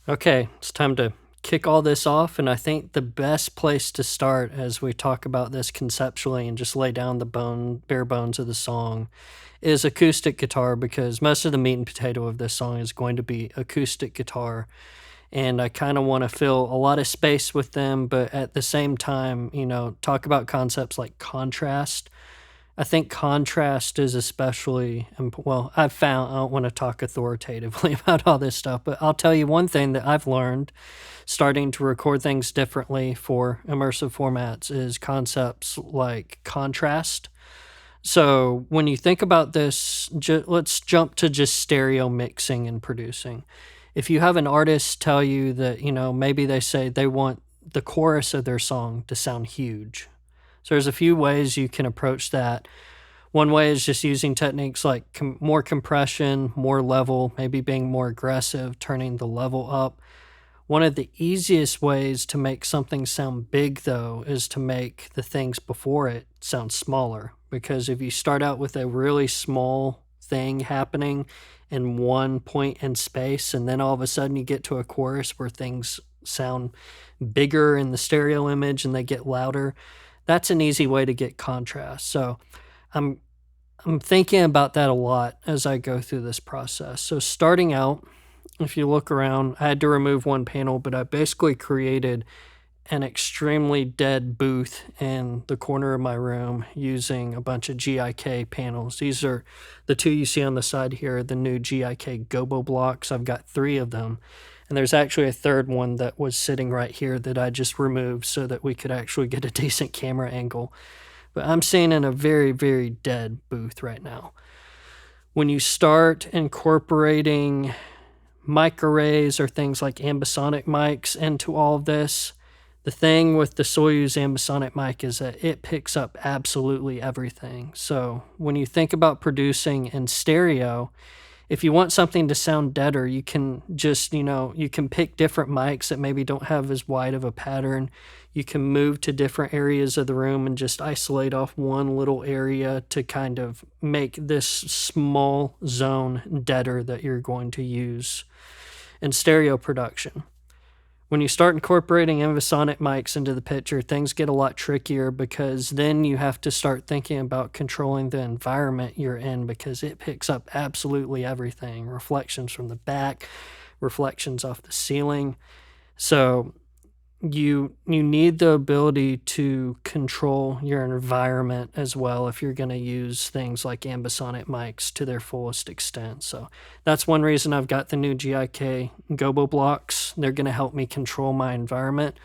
Okay, it's time to kick all this off. And I think the best place to start as we talk about this conceptually and just lay down the bare bones of the song is acoustic guitar, because most of the meat and potato of this song is going to be acoustic guitar. And I kind of want to fill a lot of space with them, but at the same time, talk about concepts like contrast. I think contrast is especially well, I've found, I don't want to talk authoritatively about all this stuff, but I'll tell you one thing that I've learned starting to record things differently for immersive formats is concepts like contrast. So when you think about this, let's jump to just stereo mixing and producing. If you have an artist tell you that, maybe they say they want the chorus of their song to sound huge. So there's a few ways you can approach that. One way is just using techniques like more compression, more level, maybe being more aggressive, turning the level up. One of the easiest ways to make something sound big, though, is to make the things before it sound smaller. Because if you start out with a really small thing happening in one point in space, and then all of a sudden you get to a chorus where things sound bigger in the stereo image and they get louder, that's an easy way to get contrast. So I'm thinking about that a lot as I go through this process. So starting out, if you look around, I had to remove one panel, but I basically created an extremely dead booth in the corner of my room using a bunch of GIK panels. These are the two you see on the side here, the new GIK Gobo blocks. I've got 3 of them. And there's actually a third one that was sitting right here that I just removed so that we could actually get a decent camera angle. But I'm seeing in a very, very dead booth right now. When you start incorporating mic arrays or things like ambisonic mics into all of this, the thing with the Soyuz ambisonic mic is that it picks up absolutely everything. So when you think about producing in stereo, if you want something to sound deader, you can just, you can pick different mics that maybe don't have as wide of a pattern. You can move to different areas of the room and just isolate off one little area to kind of make this small zone deader that you're going to use in stereo production. When you start incorporating ambisonic mics into the picture, things get a lot trickier, because then you have to start thinking about controlling the environment you're in, because it picks up absolutely everything. Reflections from the back, reflections off the ceiling. So you need the ability to control your environment as well if you're going to use things like ambisonic mics to their fullest extent. So that's one reason I've got the new GIK Gobo blocks. They're going to help me control my environment.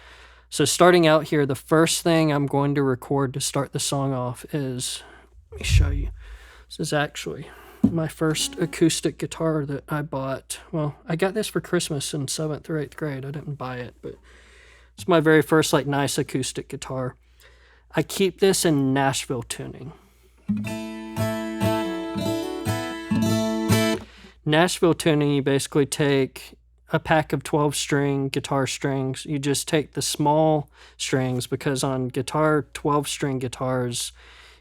So starting out here, the first thing I'm going to record to start the song off is, let me show you. This is actually my first acoustic guitar that I bought. Well, I got this for Christmas in 7th or 8th grade. I didn't buy it, but it's my very first nice acoustic guitar. I keep this in Nashville tuning. Nashville tuning, you basically take a pack of 12-string guitar strings. You just take the small strings, because on 12-string guitars,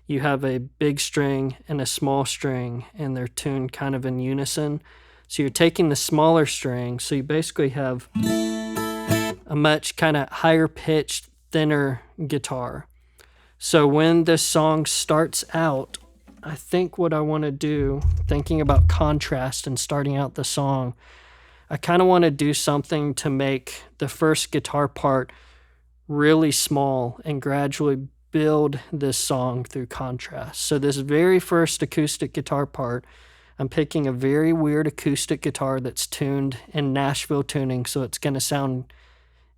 you have a big string and a small string, and they're tuned kind of in unison. So you're taking the smaller string, so you basically have a much kind of higher pitched, thinner guitar. So when this song starts out, I think what I want to do, thinking about contrast and starting out the song, I kind of want to do something to make the first guitar part really small and gradually build this song through contrast. So this very first acoustic guitar part, I'm picking a very weird acoustic guitar that's tuned in Nashville tuning, so it's going to sound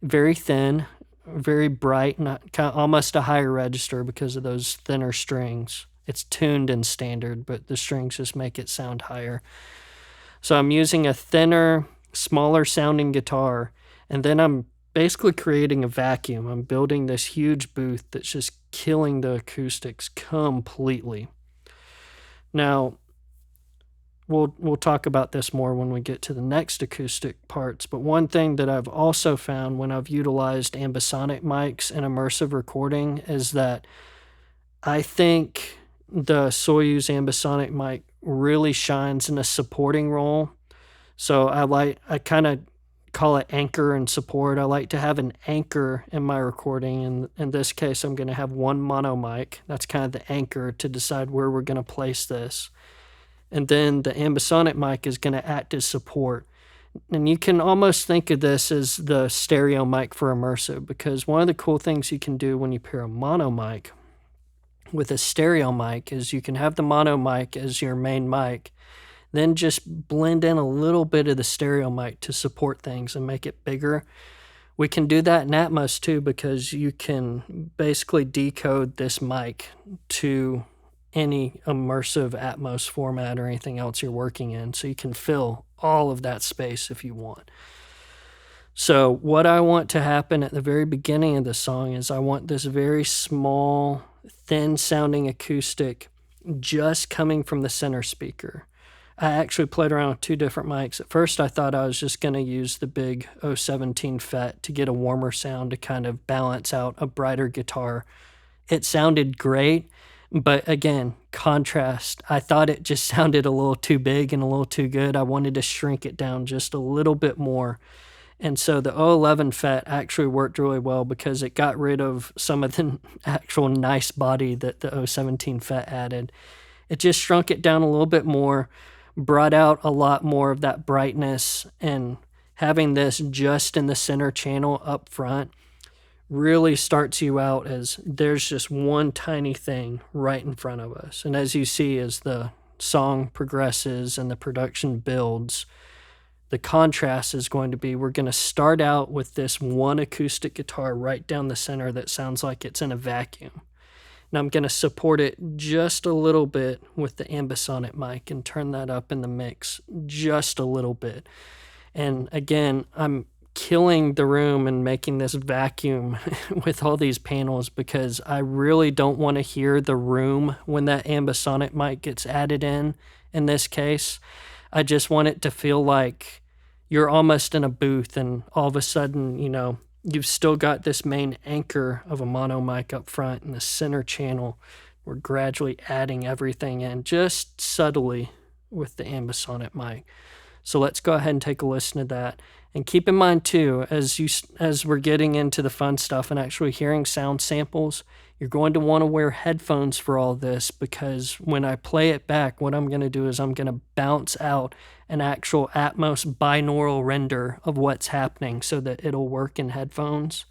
very thin, very bright, not kind of almost a higher register because of those thinner strings. It's tuned in standard, but the strings just make it sound higher. So I'm using a thinner, smaller sounding guitar, and then I'm basically creating a vacuum. I'm building this huge booth that's just killing the acoustics completely. Now, We'll talk about this more when we get to the next acoustic parts, but one thing that I've also found when I've utilized ambisonic mics in immersive recording is that I think the Soyuz ambisonic mic really shines in a supporting role. So I kind of call it anchor and support. I like to have an anchor in my recording. And in this case, I'm going to have one mono mic. That's kind of the anchor to decide where we're going to place this. And then the ambisonic mic is going to act as support. And you can almost think of this as the stereo mic for immersive, because one of the cool things you can do when you pair a mono mic with a stereo mic is you can have the mono mic as your main mic, then just blend in a little bit of the stereo mic to support things and make it bigger. We can do that in Atmos too, because you can basically decode this mic to any immersive Atmos format or anything else you're working in. So you can fill all of that space if you want. So what I want to happen at the very beginning of the song is I want this very small, thin sounding acoustic just coming from the center speaker. I actually played around with two different mics. At first, I thought I was just going to use the big 017 FET to get a warmer sound to kind of balance out a brighter guitar. It sounded great, but again, contrast. I thought it just sounded a little too big and a little too good. I wanted to shrink it down just a little bit more. And so the 011 FET actually worked really well because it got rid of some of the actual nice body that the 017 FET added. It just shrunk it down a little bit more, brought out a lot more of that brightness, and having this just in the center channel up front really starts you out as there's just one tiny thing right in front of us. And as you see, as the song progresses and the production builds, the contrast is going to be, we're going to start out with this one acoustic guitar right down the center that sounds like it's in a vacuum. And I'm going to support it just a little bit with the ambisonic mic and turn that up in the mix just a little bit. And again, I'm killing the room and making this vacuum with all these panels because I really don't want to hear the room when that ambisonic mic gets added in this case. I just want it to feel like you're almost in a booth and all of a sudden, you know, you've still got this main anchor of a mono mic up front in the center channel. We're gradually adding everything in just subtly with the ambisonic mic. So let's go ahead and take a listen to that. And keep in mind too, as we're getting into the fun stuff and actually hearing sound samples, you're going to want to wear headphones for all this, because when I play it back, what I'm going to do is I'm going to bounce out an actual Atmos binaural render of what's happening so that it'll work in headphones.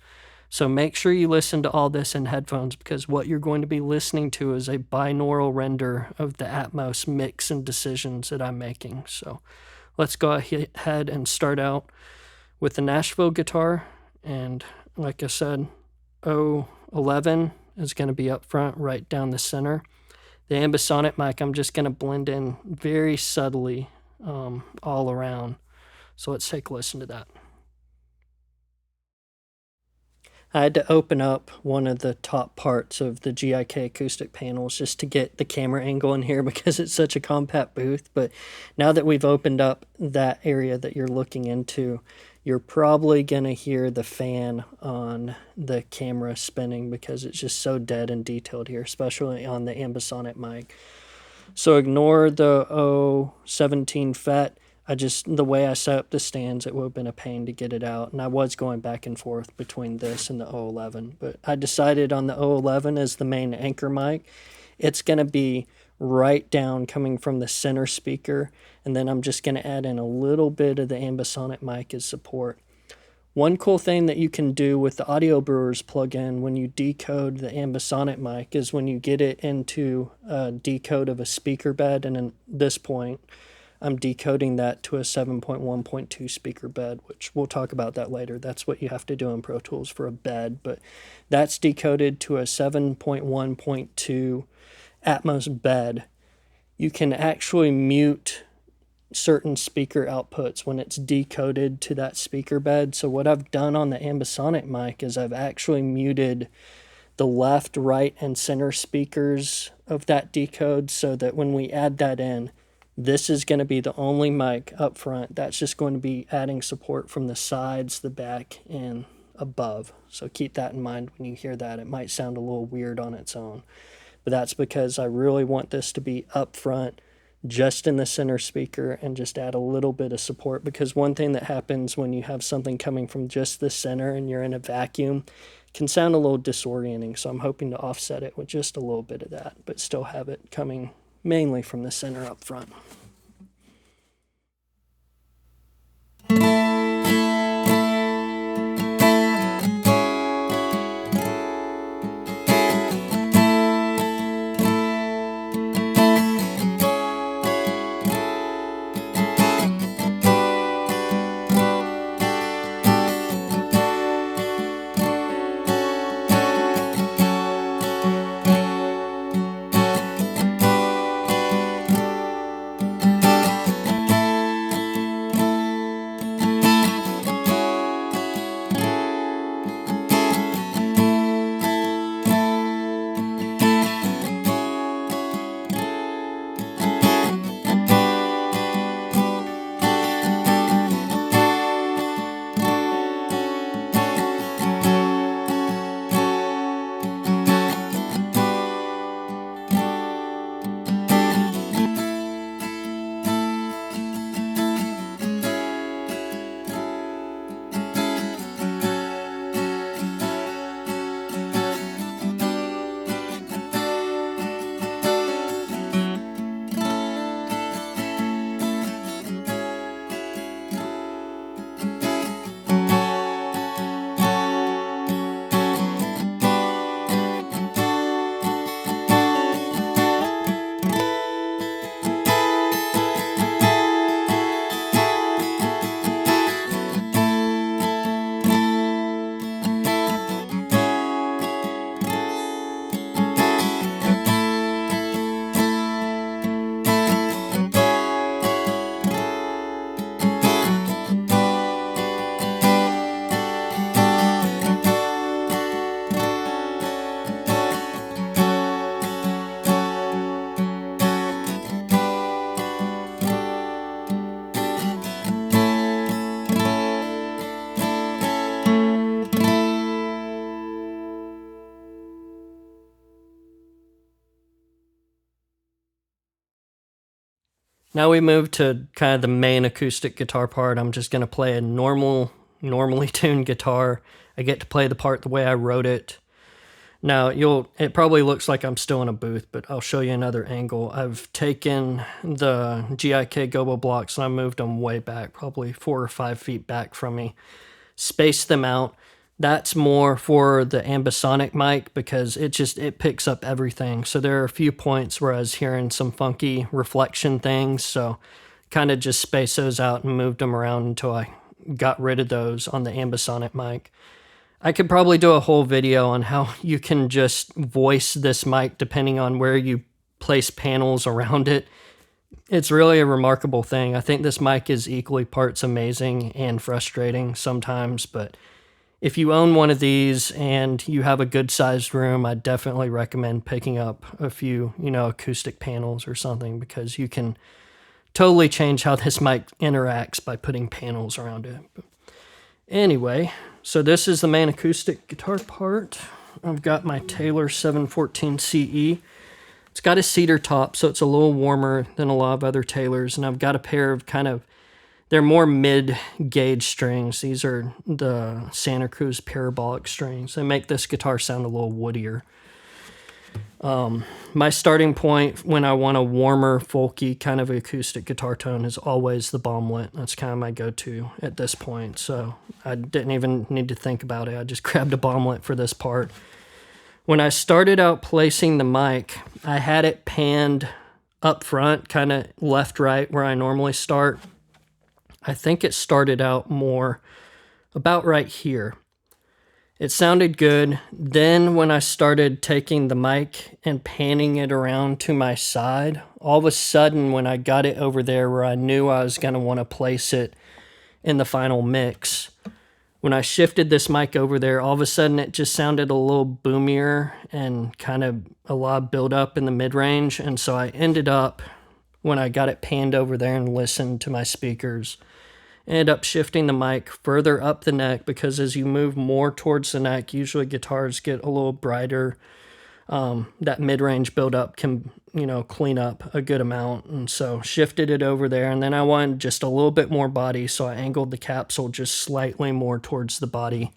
So make sure you listen to all this in headphones, because what you're going to be listening to is a binaural render of the Atmos mix and decisions that I'm making. So let's go ahead and start out with the Nashville guitar. And like I said, 011 is going to be up front right down the center. The ambisonic mic, I'm just going to blend in very subtly all around. So let's take a listen to that. I had to open up one of the top parts of the GIK acoustic panels just to get the camera angle in here because it's such a compact booth. But now that we've opened up that area that you're looking into, you're probably going to hear the fan on the camera spinning because it's just so dead and detailed here, especially on the ambisonic mic. So ignore the 017 FET. The way I set up the stands, it would have been a pain to get it out. And I was going back and forth between this and the 011. But I decided on the 011 as the main anchor mic. It's going to be right down coming from the center speaker. And then I'm just going to add in a little bit of the ambisonic mic as support. One cool thing that you can do with the Audio Brewers plugin when you decode the ambisonic mic is when you get it into a decode of a speaker bed, and at this point, I'm decoding that to a 7.1.2 speaker bed, which we'll talk about that later. That's what you have to do in Pro Tools for a bed, but that's decoded to a 7.1.2 Atmos bed. You can actually mute certain speaker outputs when it's decoded to that speaker bed. So what I've done on the ambisonic mic is I've actually muted the left, right, and center speakers of that decode so that when we add that in, this is going to be the only mic up front. That's just going to be adding support from the sides, the back, and above. So keep that in mind when you hear that. It might sound a little weird on its own, but that's because I really want this to be up front, just in the center speaker and just add a little bit of support, because one thing that happens when you have something coming from just the center and you're in a vacuum can sound a little disorienting. So I'm hoping to offset it with just a little bit of that, but still have it coming mainly from the center up front. Now we move to kind of the main acoustic guitar part. I'm just going to play a normally tuned guitar. I get to play the part the way I wrote it. Now, it probably looks like I'm still in a booth, but I'll show you another angle. I've taken the GIK gobo blocks and I moved them way back, probably 4 or 5 feet back from me. Spaced them out. That's more for the Ambisonic mic because it picks up everything. So there are a few points where I was hearing some funky reflection things, so kind of just spaced those out and moved them around until I got rid of those on the Ambisonic mic. I could probably do a whole video on how you can just voice this mic depending on where you place panels around it. It's really a remarkable thing. I think this mic is equally parts amazing and frustrating sometimes, but if you own one of these and you have a good sized room, I definitely recommend picking up a few, acoustic panels or something, because you can totally change how this mic interacts by putting panels around it. But anyway, so this is the main acoustic guitar part. I've got my Taylor 714 CE. It's got a cedar top, so it's a little warmer than a lot of other Taylors, and I've got a pair of they're more mid-gauge strings. These are the Santa Cruz parabolic strings. They make this guitar sound a little woodier. My starting point when I want a warmer, folky kind of acoustic guitar tone is always the bomblet. That's kind of my go-to at this point. So I didn't even need to think about it. I just grabbed a bomblet for this part. When I started out placing the mic, I had it panned up front, kind of left-right where I normally start. I think it started out more about right here. It sounded good. Then when I started taking the mic and panning it around to my side, all of a sudden when I got it over there where I knew I was going to want to place it in the final mix, when I shifted this mic over there, all of a sudden it just sounded a little boomier and kind of a lot of build up in the mid-range. And so I ended up, when I got it panned over there and listened to my speakers, ended up shifting the mic further up the neck, because as you move more towards the neck, usually guitars get a little brighter, that mid-range buildup can, clean up a good amount. And so shifted it over there. And then I wanted just a little bit more body, so I angled the capsule just slightly more towards the body.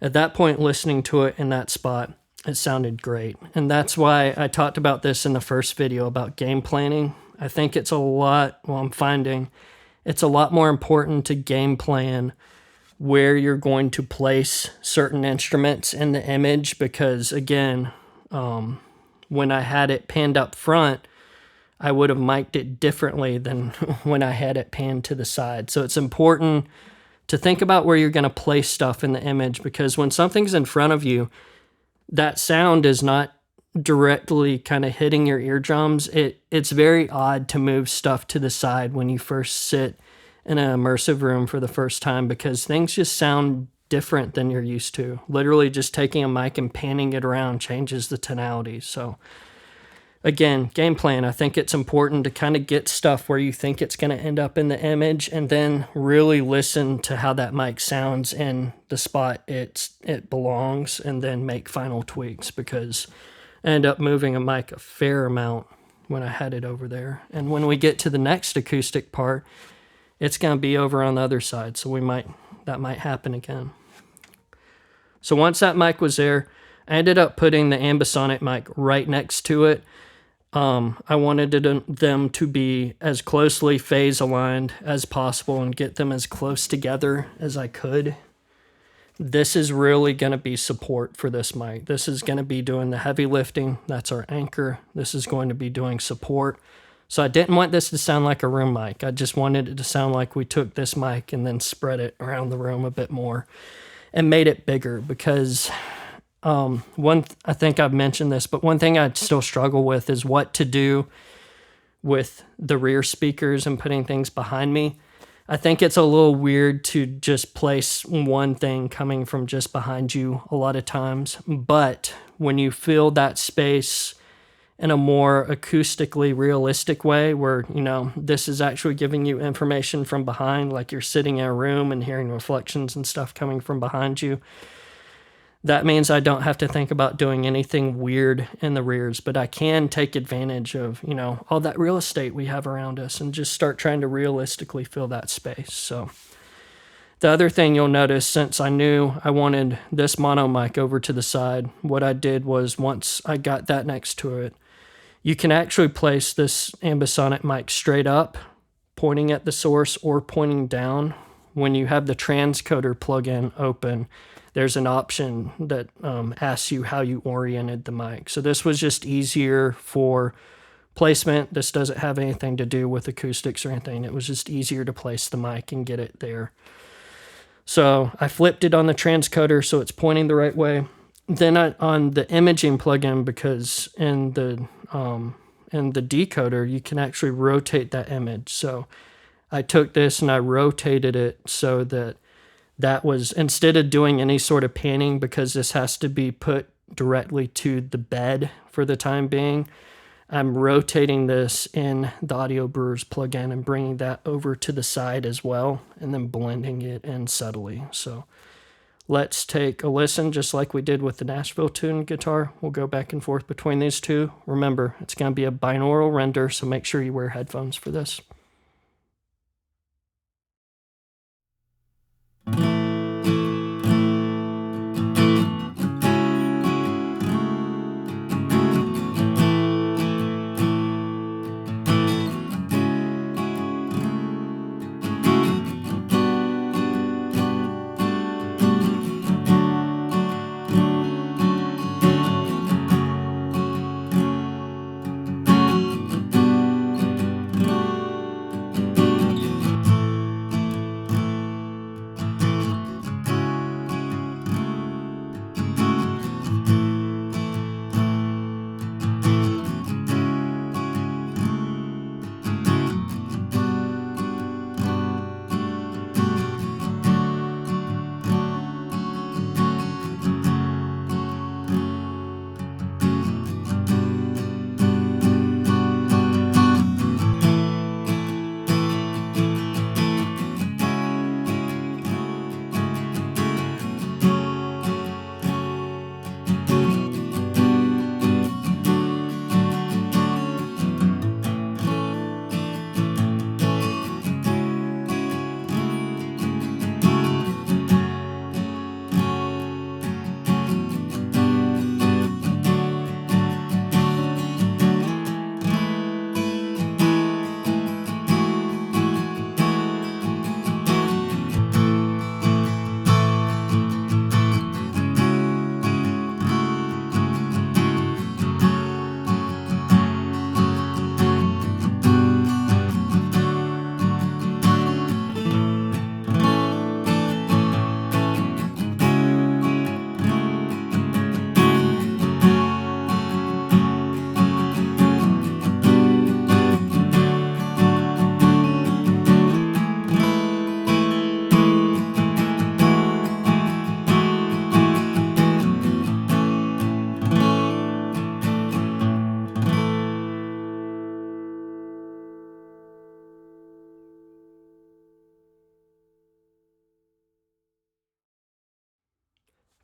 At that point, listening to it in that spot, it sounded great. And that's why I talked about this in the first video about game planning. I think it's I'm finding it's a lot more important to game plan where you're going to place certain instruments in the image, because again, when I had it panned up front, I would have mic'd it differently than when I had it panned to the side. So it's important to think about where you're going to place stuff in the image, because when something's in front of you, that sound is not directly kind of hitting your eardrums. It's very odd to move stuff to the side when you first sit in an immersive room for the first time, because things just sound different than you're used to. Literally just taking a mic and panning it around changes the tonality. So again, game plan. I think it's important to kind of get stuff where you think it's going to end up in the image, and then really listen to how that mic sounds in the spot it belongs, and then make final tweaks, because I end up moving a mic a fair amount when I had it over there. And when we get to the next acoustic part, it's going to be over on the other side, so that might happen again. So once that mic was there, I ended up putting the Ambisonic mic right next to it. I wanted them to be as closely phase aligned as possible and get them as close together as I could. This is really going to be support for this mic. This is going to be doing the heavy lifting. That's our anchor. This is going to be doing support. So I didn't want this to sound like a room mic. I just wanted it to sound like we took this mic and then spread it around the room a bit more and made it bigger, because I think I've mentioned this, but one thing I still struggle with is what to do with the rear speakers and putting things behind me. I think it's a little weird to just place one thing coming from just behind you a lot of times, but when you fill that space in a more acoustically realistic way, where, this is actually giving you information from behind, like you're sitting in a room and hearing reflections and stuff coming from behind you, that means I don't have to think about doing anything weird in the rears, but I can take advantage of, all that real estate we have around us and just start trying to realistically fill that space. So the other thing you'll notice, since I knew I wanted this mono mic over to the side, what I did was, once I got that next to it, you can actually place this Ambisonic mic straight up, pointing at the source, or pointing down. When you have the transcoder plugin open, there's an option that asks you how you oriented the mic. So this was just easier for placement. This doesn't have anything to do with acoustics or anything. It was just easier to place the mic and get it there. So I flipped it on the transcoder so it's pointing the right way. Then on the imaging plugin, because in the decoder, you can actually rotate that image. So I took this and I rotated it so that was, instead of doing any sort of panning, because this has to be put directly to the bed for the time being, I'm rotating this in the Audio Brewers plugin and bringing that over to the side as well, and then blending it in subtly. So let's take a listen, just like we did with the Nashville tune guitar. We'll go back and forth between these two. Remember, it's going to be a binaural render, so make sure you wear headphones for this.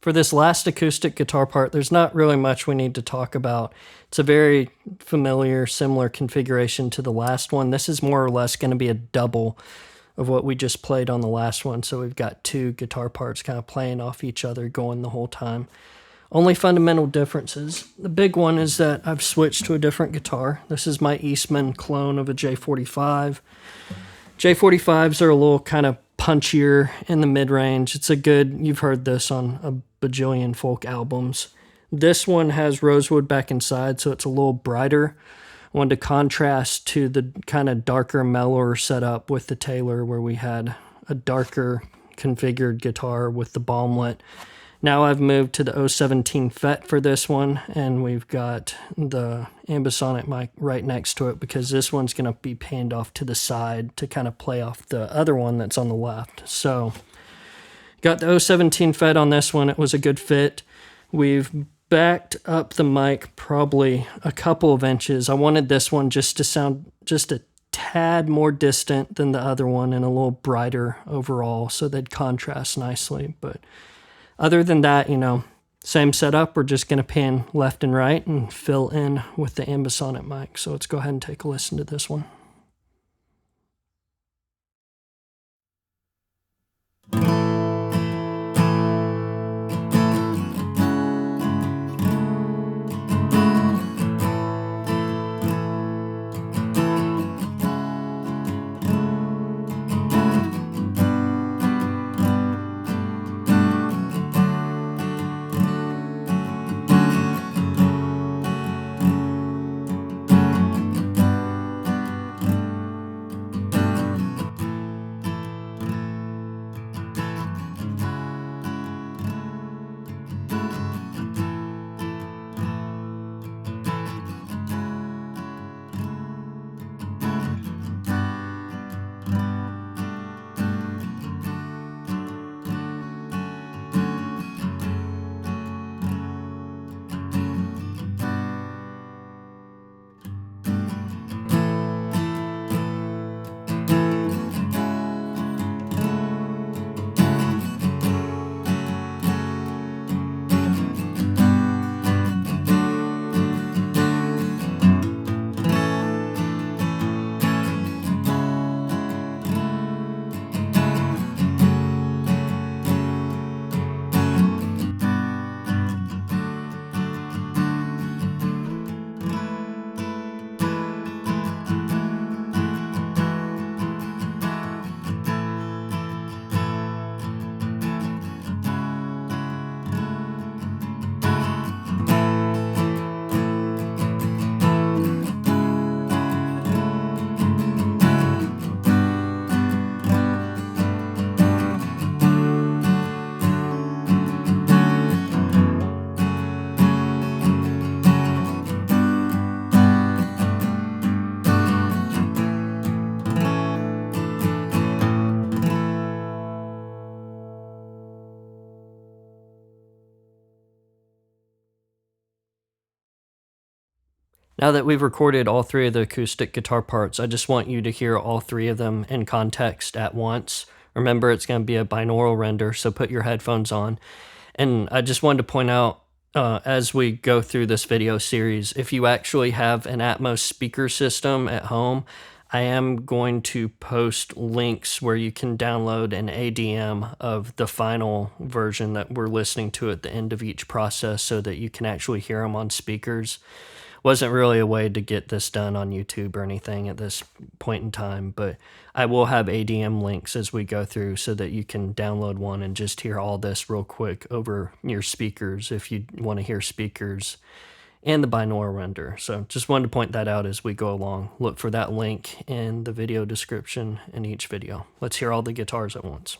For this last acoustic guitar part, there's not really much we need to talk about. It's a very familiar, similar configuration to the last one. This is more or less going to be a double of what we just played on the last one. So we've got two guitar parts kind of playing off each other, going the whole time. Only fundamental differences. The big one is that I've switched to a different guitar. This is my Eastman clone of a J45. J45s are a little kind of punchier in the mid-range. It's a good, you've heard this on a bajillion folk albums. This one has rosewood back inside, so it's a little brighter. I wanted to contrast to the kind of darker, mellower setup with the Taylor, where we had a darker configured guitar with the bomblet. Now I've moved to the 017 FET for this one, and we've got the Ambisonic mic right next to it because this one's going to be panned off to the side to kind of play off the other one that's on the left. So got the 017 FET on this one. It was a good fit. We've backed up the mic probably a couple of inches. I wanted this one just to sound just a tad more distant than the other one and a little brighter overall, so they'd contrast nicely. But other than that, same setup. We're just going to pan left and right and fill in with the Ambisonic mic. So let's go ahead and take a listen to this one. Now that we've recorded all three of the acoustic guitar parts, I just want you to hear all three of them in context at once. Remember, it's going to be a binaural render, so put your headphones on. And I just wanted to point out, as we go through this video series, if you actually have an Atmos speaker system at home, I am going to post links where you can download an ADM of the final version that we're listening to at the end of each process so that you can actually hear them on speakers. Wasn't really a way to get this done on YouTube or anything at this point in time, but I will have ADM links as we go through so that you can download one and just hear all this real quick over your speakers if you want to hear speakers and the binaural render. So just wanted to point that out as we go along. Look for that link in the video description in each video. Let's hear all the guitars at once.